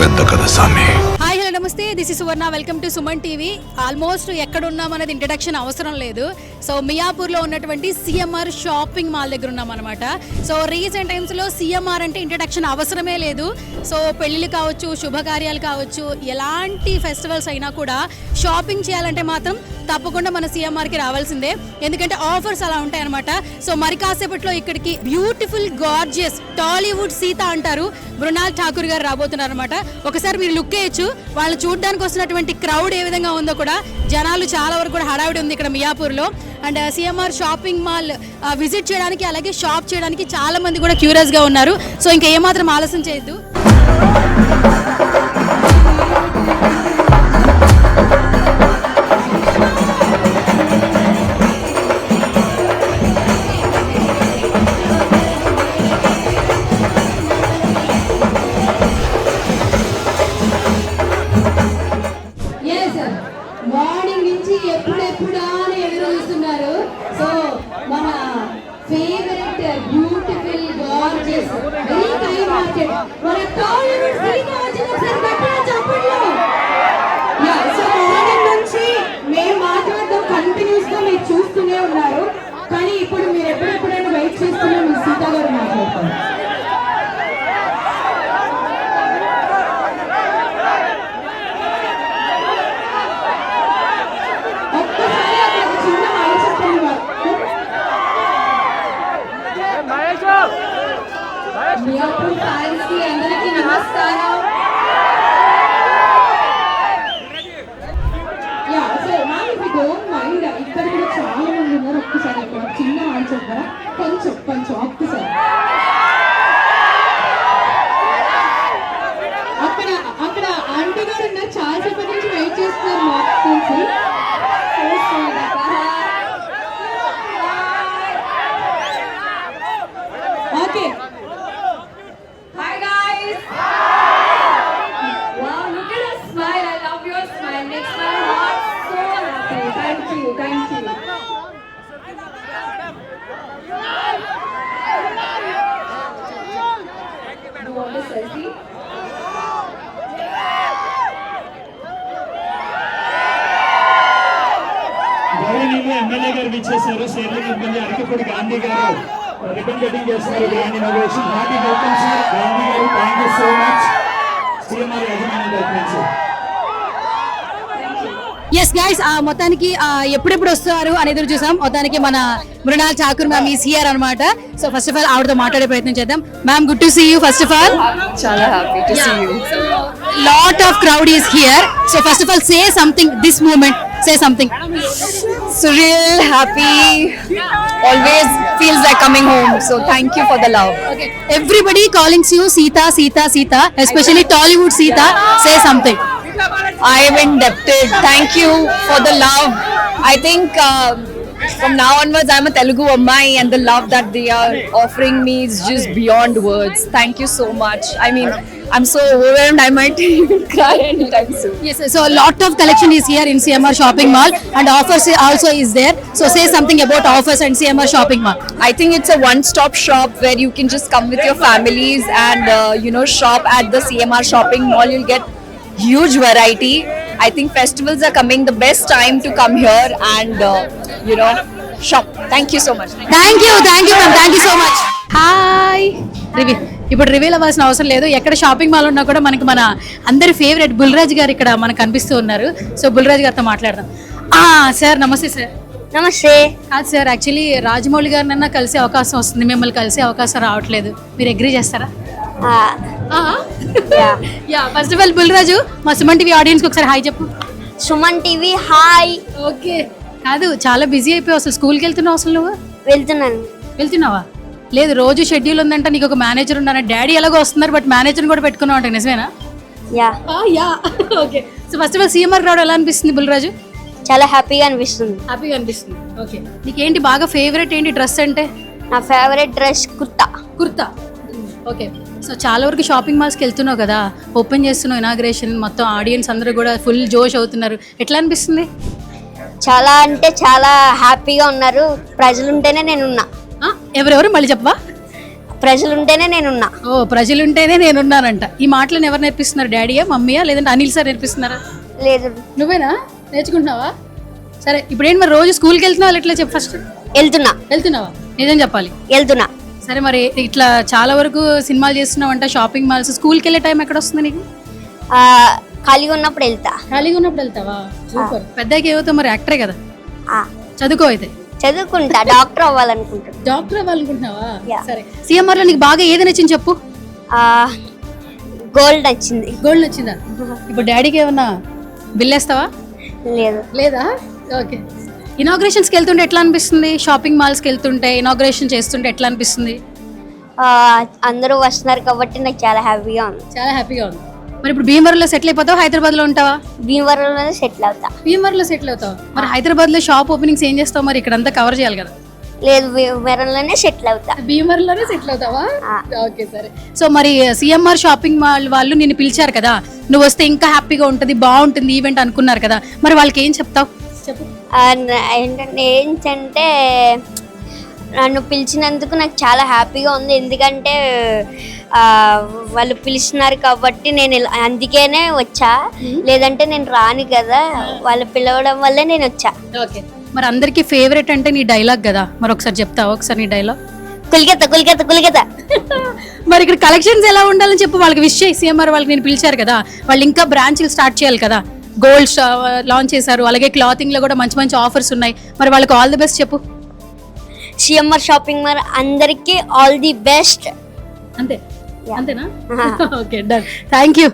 పెద్ద కథ సామి. హాయ్ హలో నమస్తే, this is Suvarna. Welcome to Suman TV. Almost ఎక్కడ ఉన్నాం అనేది ఇంట్రడక్షన్ అవసరం లేదు. సో మియాపూర్లో ఉన్నటువంటి సిఎంఆర్ షాపింగ్ మాల్ దగ్గర ఉన్నాం అనమాట. సో రీసెంట్ టైమ్స్లో సిఎంఆర్ అంటే ఇంట్రడక్షన్ అవసరమే లేదు. సో పెళ్ళిళ్ళు కావచ్చు, శుభకార్యాలు కావచ్చు, ఎలాంటి ఫెస్టివల్స్ అయినా కూడా షాపింగ్ చేయాలంటే మాత్రం తప్పకుండా మన సిఎంఆర్కి రావాల్సిందే. ఎందుకంటే ఆఫర్స్ అలా ఉంటాయి అనమాట. సో మరి కాసేపట్లో ఇక్కడికి బ్యూటిఫుల్ గార్జియస్ టాలీవుడ్ సీత అంటారు మృణాల్ ఠాకూర్ గారు రాబోతున్నారు అనమాట. ఒకసారి మీరు లుక్ వేయచ్చు. వాళ్ళు చూడడానికి వస్తున్నటువంటి క్రౌడ్ ఏ విధంగా ఉందో కూడా, జనాలు చాలా వరకు కూడా హడావిడి ఉంది ఇక్కడ మియాపూర్లో. And CMR shopping mall visit చేయడానికి, అలాగే షాప్ చేయడానికి చాలా మంది కూడా క్యూరియస్గా ఉన్నారు. సో ఇంకా ఏమాత్రం ఆలస్యం చేయొద్దు. మార్నింగ్ నుంచి ఎప్పుడెప్పుడా అని ఎదురు చూస్తున్నారు. సో మన favourite beautiful gorgeous very kind hearted మన టాలీవుడ్ సీత వచ్చిన ఒకసారి గట్టిగా చప్పట్లు. యా, సో మార్నింగ్ నుంచి మేము మాట్లాడడం కంటిన్యూస్ గా మీరు చూస్తూనే ఉన్నారు. కానీ ఇప్పుడు మీరు ఎప్పుడెప్పుడైనా వెయిట్ చేస్తున్నా మీ సీత గారు మాట్లాడతారు. మియాపూర్ ఫ్యాన్స్ కి అందరికీ నమస్కారం. Yeah, so ma'am if you don't mind, ఇక్కడ కూడా చాలా మంది ఉన్నారు. ఒక్కసారి ఇక్కడ చిన్న ఆన్సర్ కదా, కొంచెం ఒక్కసారి అక్కడ ఆంటీ గారు ఉన్నారు, చాలా సేపటి నుంచి వెయిట్ చేస్తున్నారు మాకు తెలిసి. Okay, thank you. You want a selfie? గౌరవనీయులు ఎమ్మెల్యే గారు విచ్చేశారు. షేర్లింగ్ ఎమ్మెల్యే అరకపూడి గాంధీ గారు రిబన్ కటింగ్ చేస్తున్నారు. Grand inauguration. Hearty welcome sir Gandhi గారు. Thank you so much. CMR యజమాని తరఫు నుంచి. ఎస్ గైస్, మొత్తానికి ఎప్పుడెప్పుడు వస్తారు అని ఎదురు చూసాం. మొత్తానికి మన Mrunal Thakur ma'am is here అనమాట. సో ఫస్ట్ ఆఫ్ ఆల్ ఆవిడతో మాట్లాడే ప్రయత్నం చేద్దాం. Ma'am, good to see you. First of all చాలా happy to see you. Lot of crowd is here. So first of all say something this moment. Say something. Surreal, happy, always feels like coming home. So thank you for the love. Okay. Everybody calling you Sita, Sita, Sita, especially Tollywood Sita. Say something. I am indebted. Thank you for the love. I think from now onwards I'm a Telugu Ammai, and the love that they are offering me is just beyond words. Thank you so much. I mean, I'm so overwhelmed, I might even cry anytime soon. Yes, so a lot of collection is here in CMR Shopping Mall, and offers also is there. So say something about offers and CMR Shopping Mall. I think it's a one-stop shop where you can just come with your families and shop at the CMR Shopping Mall. You'll get huge variety. I think festivals are coming, the best time to come here and shop. Thank you so much. Thank you ma'am, thank you so much. Hi. ఇప్పుడు reveal అవ్వాల్సిన అవసరం లేదు. ఎక్కడ shopping mall ఉన్నా కూడా మనకి మన అందరి ఫేవరెట్ బుల్రాజ్ గారు ఇక్కడ మనకు కనిపిస్తూ ఉన్నారు. సో బుల్రాజ్ గారితో మాట్లాడదాం. సార్ నమస్తే. సార్ నమస్తే. కాదు సార్, యాక్చువల్లీ రాజమౌళి గారినన్నా కలిసే అవకాశం వస్తుంది, మిమ్మల్ని కలిసే అవకాశం రావట్లేదు. మీరు అగ్రీ చేస్తారా? ఫస్ట్ ఆఫ్ ఆల్ బుల్రాజు, మా సుమన్ టీవీ ఆడియన్స్ కి ఒకసారి హాయ్ చెప్పు. Suman TV hi. ఓకే, కాదు చాలా బిజీ అయిపోయావు. అసలు స్కూల్కి వెళ్తున్నావు? అసలు నువ్వు వెళ్తున్నావా? లేదు, రోజు షెడ్యూల్ ఉందంట, నీకు ఒక మేనేజర్ ఉన్నారా? డాడీ ఎలాగో వస్తున్నారు, బట్ మేనేజర్ కూడా పెట్టుకున్నావు అంట, నిజమేనా? Yeah. Okay, so first of all CMR రావడం ఎలా అనిపిస్తుంది బుల్రాజు? చాలా హ్యాపీగా అనిపిస్తుంది. ఓకే, నీకేంటి బాగా ఫేవరెట్ ఏంటి డ్రెస్ అంటే? నా favourite dress kurta. Okay, so చాలా వరకు షాపింగ్ మాల్స్కి వెళ్తున్నావు కదా, ఓపెన్ చేస్తున్నావు ఇనాగ్రేషన్, మొత్తం ఆడియన్స్ అందరూ కూడా ఫుల్ జోష్ అవుతున్నారు, ఎట్లా అనిపిస్తుంది? చాలా అంటే చాలా హ్యాపీగా ఉన్నారు. ప్రజలు ఉంటేనే నేనున్నా. ఎవరెవరు మళ్ళీ చెప్పవా? ప్రజలు ఉంటేనే నేనున్నా. ఓ ప్రజలుంటేనే నేనున్నానంట. ఈ మాటలను ఎవరు నేర్పిస్తున్నారు? డాడీయా, మమ్మీయా, లేదంటే అనిల్ సార్ నేర్పిస్తున్నారా? లేదు, నువ్వేనా నేర్చుకుంటున్నావా? సరే ఇప్పుడు ఏంటి మరి రోజు స్కూల్కి వెళ్తున్నావా? ఎట్లా చెప్పు ఫస్ట్. వెళ్తున్నావా? నిజం చెప్పాలి. వెళ్తున్నా. సరే మరి ఇట్లా చాలా వరకు సినిమాలు చేస్తున్నావంట, షాపింగ్ మాల్స్, స్కూల్కి వెళ్ళే టైం ఎక్కడ వస్తుంది నీకు? ఆ, ఖాళీగా ఉన్నప్పుడు వెళ్తా. ఖాళీగా ఉన్నప్పుడు వెళ్తావా? సూపర్. పెద్దకి ఏమవుతావు మరి? యాక్టరే కదా, ఆ, చదువుకో అయితే. చదువుకుంటా, డాక్టర్ అవ్వాలనుకుంటున్నా. డాక్టర్ అవ్వాలనుకుంటున్నావా? Yeah. సరే సిఎంఆర్ లో నీకు బాగా ఏది నచ్చింది చెప్పు. గోల్డ్ నచ్చింది. గోల్డ్ నచ్చిందా? ఇప్పుడు డాడీకి ఏమన్నా బిల్లేస్తావా? లేదు, లేదా? ఓకే. ఇనాగ్రేషన్స్కి వెళ్తుంటే ఎట్లా అనిపిస్తుంది? షాపింగ్ మాల్స్కి వెళ్తుంటే ఇనాగ్రేషన్ చేస్తుంటే ఎట్లా అనిపిస్తుంది? ఆ, అందరూ వస్తున్నారు కాబట్టి నాకు చాలా హ్యాపీగా ఉంది. చాలా హ్యాపీగా ఉంది. మరి ఇప్పుడు భీమవరంలో సెటిల్ అయిపోతావు, హైదరాబాద్లో ఉంటావా? భీమవరంలోనే సెటిల్ అవుతా. భీమవరంలో సెటిల్ అవుతావు. మరి హైదరాబాద్లో షాప్ ఓపెనింగ్స్ ఏం చేస్తావు? మరి ఇక్కడంతా కవర్ చేయాలి కదా. లేదు, భీమవరంలోనే సెటిల్ అవుతా. భీమవరంలోనే సెటిల్ అవుతావా? ఆ. ఓకే సరే. సో మరి సిఎంఆర్ షాపింగ్ మాల్ వాళ్ళు నిన్ను పిలిచారు కదా, నువ్వు వస్తే ఇంకా హ్యాపీగా ఉంటుంది, బాగుంటుంది ఈవెంట్ అనుకున్నారు కదా, మరి వాళ్ళకి ఏం చెప్తావు చెప్పు. ఏంటంటే నన్ను పిలిచినందుకు నాకు చాలా హ్యాపీగా ఉంది. ఎందుకంటే వాళ్ళు పిలిచినారు కాబట్టి నేను అందుకేనే వచ్చా, లేదంటే నేను రాను కదా. వాళ్ళు పిలవడం వల్లే నేను వచ్చా. ఓకే. మరి అందరికీ ఫేవరెట్ అంటే నీ డైలాగ్ కదా, మరి ఒకసారి చెప్తావా? ఒకసారి నీ డైలాగ్. కులికెత్త కులికెత్త కులికెత్త. మరి ఇక్కడ కలెక్షన్స్ ఎలా ఉండాలని చెప్పు వాళ్ళకి విష్ చేయి. సిఎంఆర్ వాళ్ళకి నేను పిలిచారు కదా, వాళ్ళు ఇంకా బ్రాంచ్లు స్టార్ట్ చేయాలి కదా. గోల్డ్ లాంచ్ చేశారు, అలాగే క్లాతింగ్ లో కూడా మంచి మంచి ఆఫర్స్ ఉన్నాయి. మరి వాళ్ళకి ఆల్ ది బెస్ట్ చెప్పు. సిఎంఆర్ షాపింగ్ మాల్ అందరికీ ఆల్ ది బెస్ట్. అంతే అంతేనా? Okay done. Thank you.